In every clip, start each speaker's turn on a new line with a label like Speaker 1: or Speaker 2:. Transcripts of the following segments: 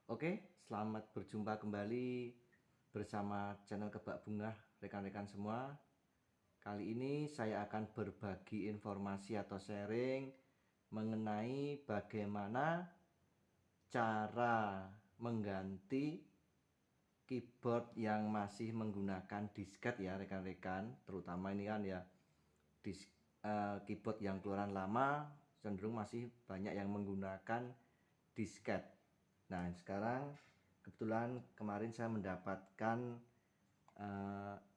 Speaker 1: Oke, selamat berjumpa kembali bersama channel Kebak Bunga rekan-rekan semua. Kali ini saya akan berbagi informasi atau sharing mengenai bagaimana cara mengganti keyboard yang masih menggunakan disket ya rekan-rekan. Terutama ini kan ya keyboard yang keluaran lama cenderung masih banyak yang menggunakan disket. Nah, sekarang kebetulan kemarin saya mendapatkan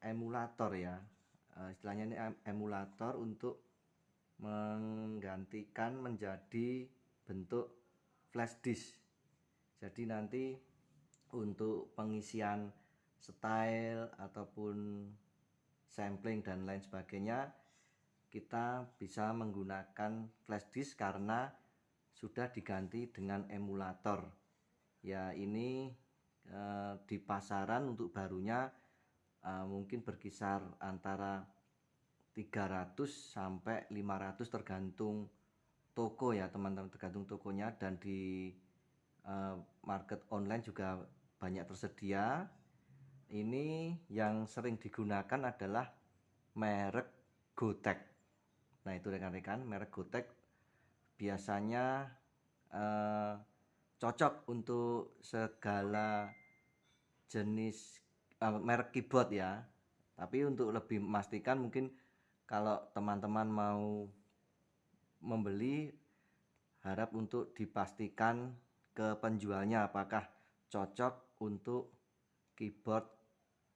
Speaker 1: emulator ya. Istilahnya ini emulator untuk menggantikan menjadi bentuk flash disk. Jadi nanti untuk pengisian style ataupun sampling dan lain sebagainya kita bisa menggunakan flash disk karena sudah diganti dengan emulator. Ya ini di pasaran untuk barunya mungkin berkisar antara 300 sampai 500 tergantung toko ya teman-teman, tergantung tokonya. Dan di market online juga banyak tersedia. Ini yang sering digunakan adalah merek Gotek. Nah itu rekan-rekan, merek Gotek biasanya cocok untuk segala jenis merek keyboard ya. Tapi untuk lebih memastikan mungkin kalau teman-teman mau membeli, harap untuk dipastikan ke penjualnya apakah cocok untuk keyboard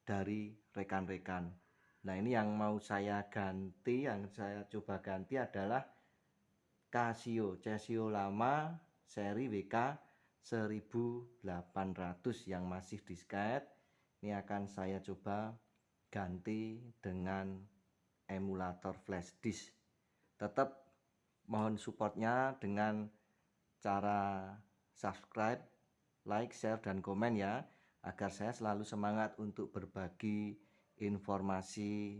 Speaker 1: dari rekan-rekan. Nah ini yang mau saya ganti, yang saya coba ganti adalah Casio lama seri WK 1800 yang masih disket. Ini akan saya coba ganti dengan emulator flash disk. Tetap mohon supportnya dengan cara subscribe, like, share, dan komen ya, agar saya selalu semangat untuk berbagi informasi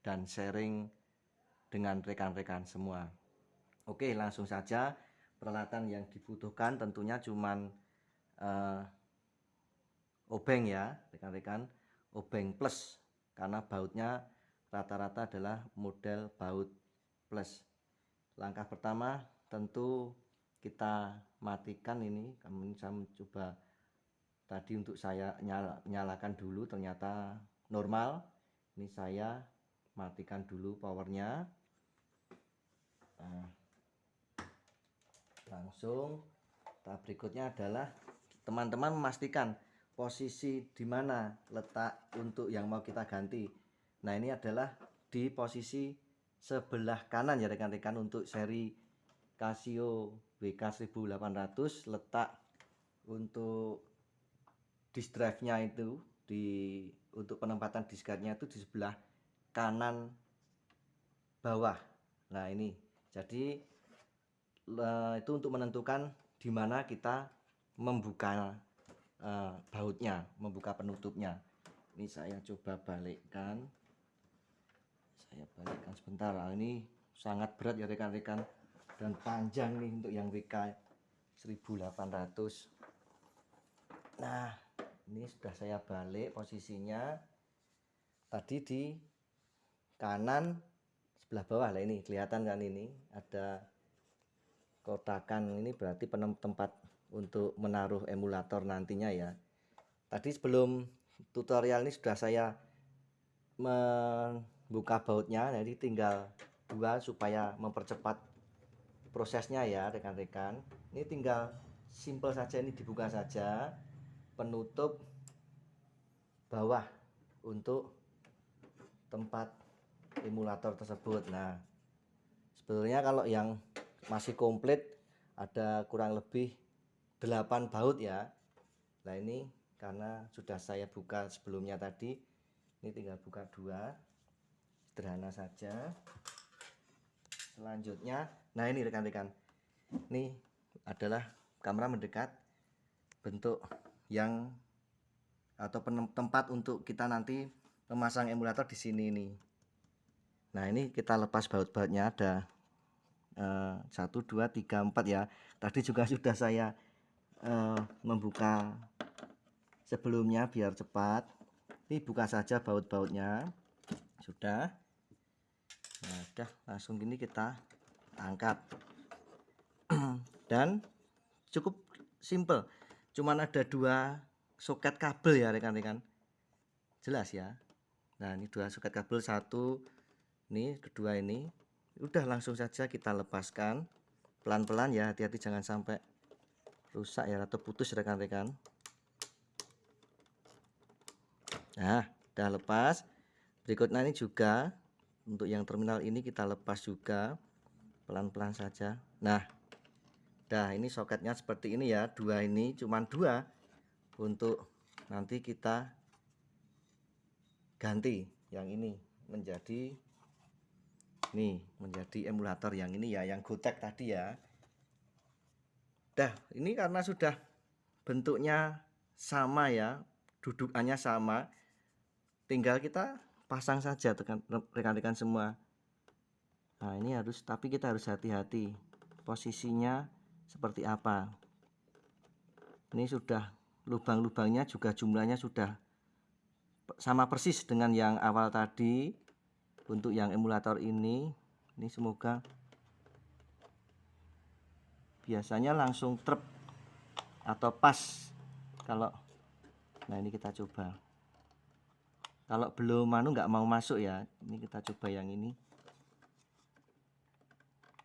Speaker 1: dan sharing dengan rekan-rekan semua. Oke, langsung saja. Peralatan yang dibutuhkan tentunya cuman obeng ya rekan-rekan, obeng plus, karena bautnya rata-rata adalah model baut plus. Langkah pertama tentu kita matikan ini. Kami saya mencoba tadi untuk saya nyalakan dulu, ternyata normal. Ini saya matikan dulu powernya. Nah, langsung tahap berikutnya adalah teman-teman memastikan posisi di mana letak untuk yang mau kita ganti. Nah ini adalah di posisi sebelah kanan ya rekan-rekan. Untuk seri Casio WK 1800 letak untuk disk drive-nya itu untuk penempatan disketnya itu di sebelah kanan bawah. Nah ini jadi itu untuk menentukan di mana kita membuka bautnya, membuka penutupnya. Ini saya coba balikkan. Saya balikkan sebentar. Nah, ini sangat berat ya rekan-rekan dan panjang nih untuk yang WK 1800. Nah, ini sudah saya balik posisinya. Tadi di kanan sebelah bawah lah, ini kelihatan kan, ini ada kotakan, ini berarti tempat untuk menaruh emulator nantinya ya. Tadi sebelum tutorial ini sudah saya membuka bautnya, jadi tinggal dua supaya mempercepat prosesnya ya rekan-rekan. Ini tinggal simple saja, ini dibuka saja penutup bawah untuk tempat emulator tersebut. Nah sebetulnya kalau yang masih komplit ada kurang lebih 8 baut ya. Nah ini karena sudah saya buka sebelumnya tadi, ini tinggal buka dua, sederhana saja. Selanjutnya, nah ini rekan-rekan, ini adalah kamera mendekat bentuk yang atau tempat untuk kita nanti memasang emulator di sini nih. Nah ini kita lepas baut-bautnya, ada 1, 2, 3, 4 ya. Tadi juga sudah saya membuka sebelumnya biar cepat. Ini buka saja baut-bautnya. Sudah. Nah, udah langsung gini kita angkat. Dan cukup simple. Cuman ada 2 soket kabel ya rekan-rekan. Jelas ya. Nah, ini 2 soket kabel, satu ini, kedua ini. Udah langsung saja kita lepaskan. Pelan-pelan ya, hati-hati jangan sampai rusak ya atau putus rekan-rekan. Nah, udah lepas. Berikutnya ini juga untuk yang terminal ini kita lepas juga pelan-pelan saja. Nah, ini soketnya seperti ini ya, 2 ini cuman 2 untuk nanti kita ganti yang ini menjadi emulator yang ini ya, yang Gotek tadi ya. Ini karena sudah bentuknya sama ya, dudukannya sama, tinggal kita pasang saja rekan-rekan semua. Nah, ini tapi kita harus hati-hati posisinya seperti apa. Ini sudah lubang-lubangnya juga jumlahnya sudah sama persis dengan yang awal tadi. Untuk yang emulator ini semoga biasanya langsung trep atau pas kalau. Nah, ini kita coba. Kalau belum nggak mau masuk ya, ini kita coba yang ini.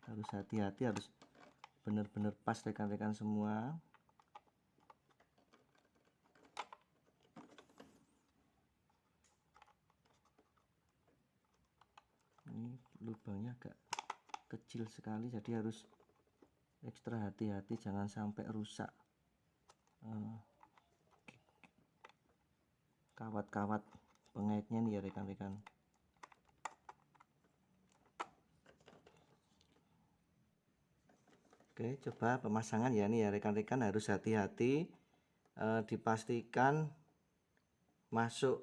Speaker 1: Harus hati-hati, harus benar-benar pas rekan-rekan semua. Ini lubangnya agak kecil sekali, jadi harus ekstra hati-hati jangan sampai rusak kawat-kawat pengaitnya nih ya rekan-rekan. Oke, coba pemasangan ya nih ya rekan-rekan, harus hati-hati, dipastikan masuk,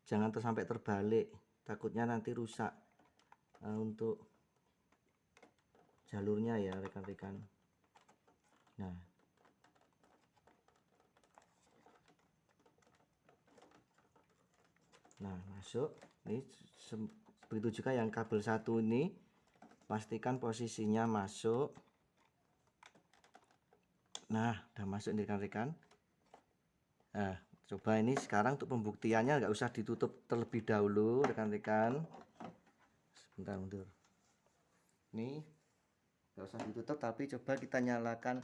Speaker 1: jangan sampai terbalik, takutnya nanti rusak untuk jalurnya ya rekan-rekan. Nah, masuk. Ini begitu juga yang kabel satu ini, pastikan posisinya masuk. Nah, udah masuk nih rekan-rekan. Nah, coba ini sekarang untuk pembuktiannya nggak usah ditutup terlebih dahulu rekan-rekan. Sebentar mundur. Ini nggak usah ditutup, tapi coba kita nyalakan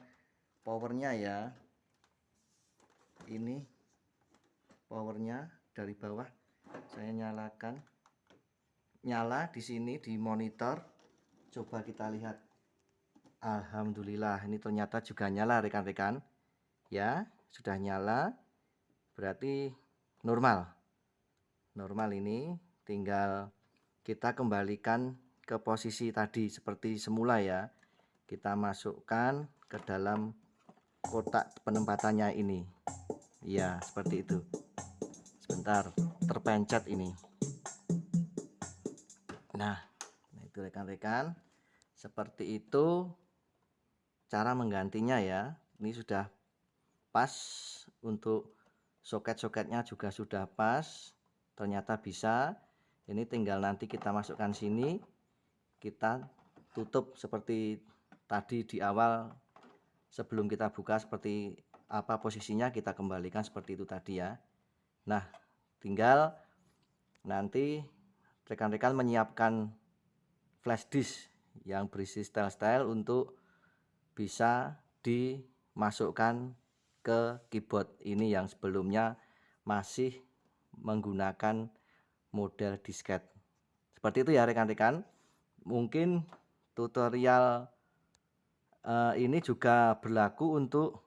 Speaker 1: powernya ya. Ini powernya dari bawah saya nyalakan, nyala di sini di monitor. Coba kita lihat. Alhamdulillah, ini ternyata juga nyala rekan-rekan ya, sudah nyala, berarti normal. Ini tinggal kita kembalikan ke posisi tadi seperti semula ya. Kita masukkan ke dalam kotak penempatannya ini ya, seperti itu. Sebentar, terpencet ini. Nah, itu rekan-rekan, seperti itu cara menggantinya ya. Ini sudah pas, untuk soket-soketnya juga sudah pas, ternyata bisa. Ini tinggal nanti kita masukkan sini, kita tutup seperti tadi di awal sebelum kita buka, seperti apa posisinya kita kembalikan seperti itu tadi ya. Nah, tinggal nanti rekan-rekan menyiapkan flash disk yang berisi style-style untuk bisa dimasukkan ke keyboard ini yang sebelumnya masih menggunakan model disket. Seperti itu ya rekan-rekan. Mungkin tutorial ini juga berlaku untuk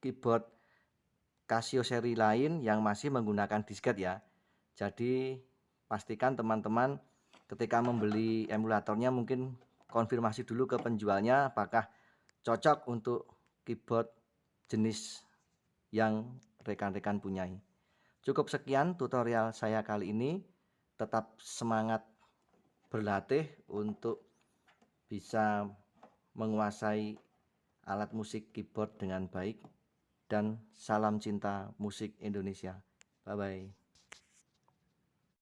Speaker 1: keyboard Casio seri lain yang masih menggunakan disket ya. Jadi pastikan teman-teman ketika membeli emulatornya mungkin konfirmasi dulu ke penjualnya apakah cocok untuk keyboard jenis yang rekan-rekan punyai. Cukup sekian tutorial saya kali ini. Tetap semangat berlatih untuk bisa menguasai alat musik keyboard dengan baik, dan salam cinta musik Indonesia. Bye bye.